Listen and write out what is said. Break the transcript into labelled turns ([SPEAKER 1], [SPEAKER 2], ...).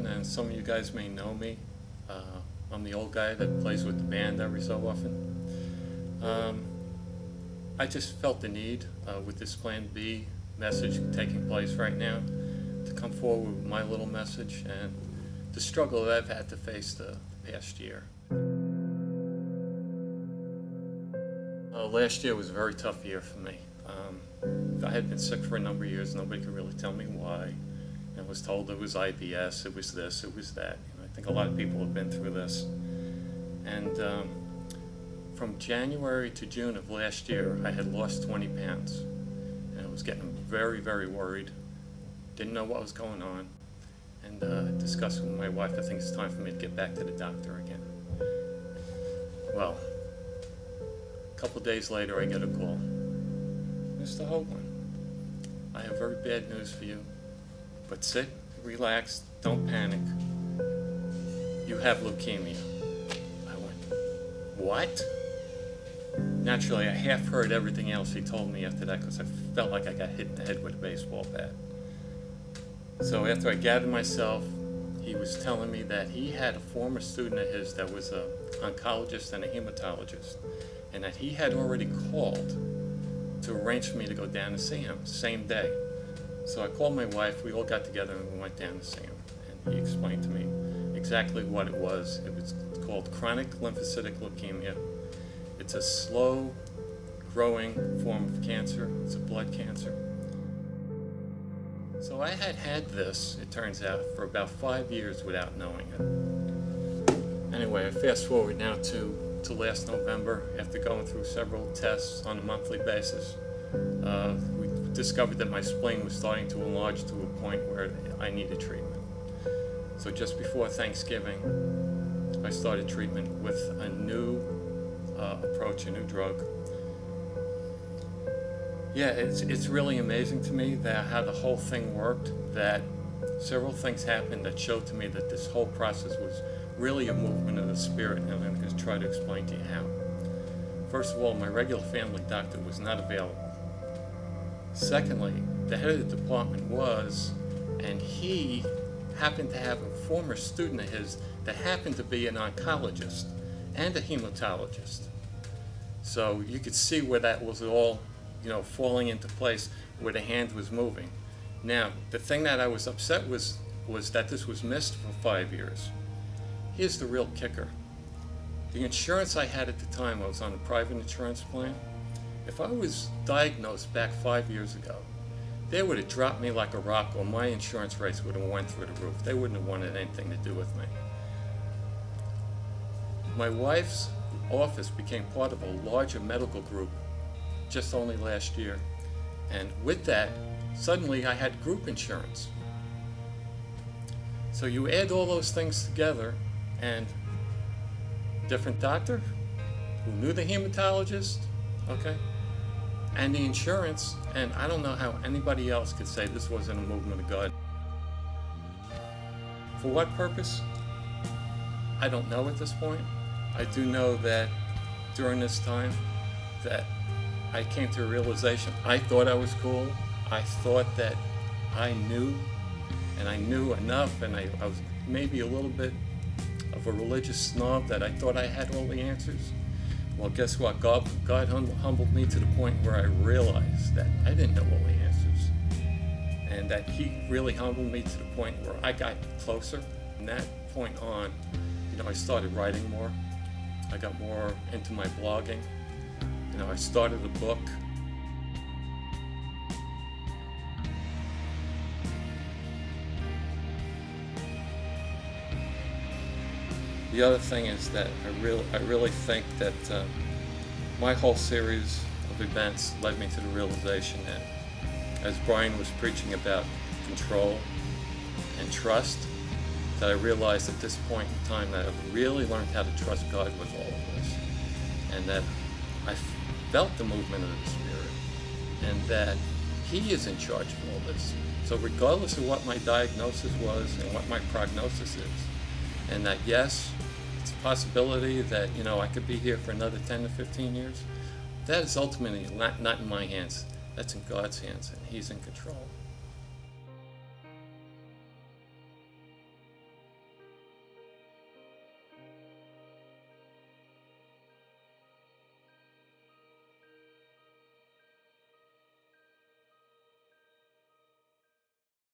[SPEAKER 1] Austin, and some of you guys may know me. I'm the old guy that plays with the band every so often. I just felt the need with this Plan B message taking place right now to come forward with my little message and the struggle that I've had to face the past year. Last year was a very tough year for me. I had been sick for a number of years. Nobody could really tell me why. I was told it was IBS, it was this, it was that. I think a lot of people have been through this. And from January to June of last year, I had lost 20 pounds. And I was getting very, very worried. Didn't know what was going on. And discussed with my wife, I think it's time for me to get back to the doctor again. Well, a couple of days later, I get a call. Mr. Hoagland, I have very bad news for you, but sit, relax, don't panic. You have leukemia. I went, what? Naturally, I half heard everything else he told me after that because I felt like I got hit in the head with a baseball bat. So after I gathered myself, he was telling me that he had a former student of his that was an oncologist and a hematologist, and that he had already called to arrange for me to go down to see him, same day. So I called my wife, we all got together and we went down to see him. And he explained to me exactly what it was. It was called chronic lymphocytic leukemia. It's a slow growing form of cancer. It's a blood cancer. So I had this, it turns out, for about 5 years without knowing it. Anyway, I fast forward now to last November, after going through several tests on a monthly basis. We discovered that my spleen was starting to enlarge to a point where I needed treatment. So just before Thanksgiving, I started treatment with a new approach, a new drug. Yeah, it's really amazing to me that how the whole thing worked, that several things happened that showed to me that this whole process was really a movement of the spirit, and I'm going to try to explain to you how. First of all, my regular family doctor was not available. Secondly, the head of the department was, and he happened to have a former student of his that happened to be an oncologist and a hematologist. So you could see where that was all, falling into place, where the hand was moving. Now, the thing that I was upset was that this was missed for 5 years. Here's the real kicker. The insurance I had at the time, I was on a private insurance plan. If I was diagnosed back 5 years ago, they would have dropped me like a rock, or my insurance rates would have went through the roof. They wouldn't have wanted anything to do with me. My wife's office became part of a larger medical group just only last year. And with that, suddenly I had group insurance. So you add all those things together, and different doctor who knew the hematologist, okay, and the insurance, and I don't know how anybody else could say this wasn't a movement of God. For what purpose? I don't know at this point. I do know that during this time that I came to a realization. I thought I was cool. I thought that I knew, and I knew enough, and I was maybe a little bit of a religious snob that I thought I had all the answers. Well, guess what? God humbled me to the point where I realized that I didn't know all the answers, and that He really humbled me to the point where I got closer. From that point on, I started writing more. I got more into my blogging. I started a book. The other thing is that I really think that my whole series of events led me to the realization that, as Brian was preaching about control and trust, that I realized at this point in time that I've really learned how to trust God with all of this, and that I felt the movement of the Spirit, and that He is in charge of all this. So regardless of what my diagnosis was and what my prognosis is, and that yes, it's a possibility that I could be here for another 10 to 15 years, that is ultimately not in my hands. That's in God's hands, and He's in control.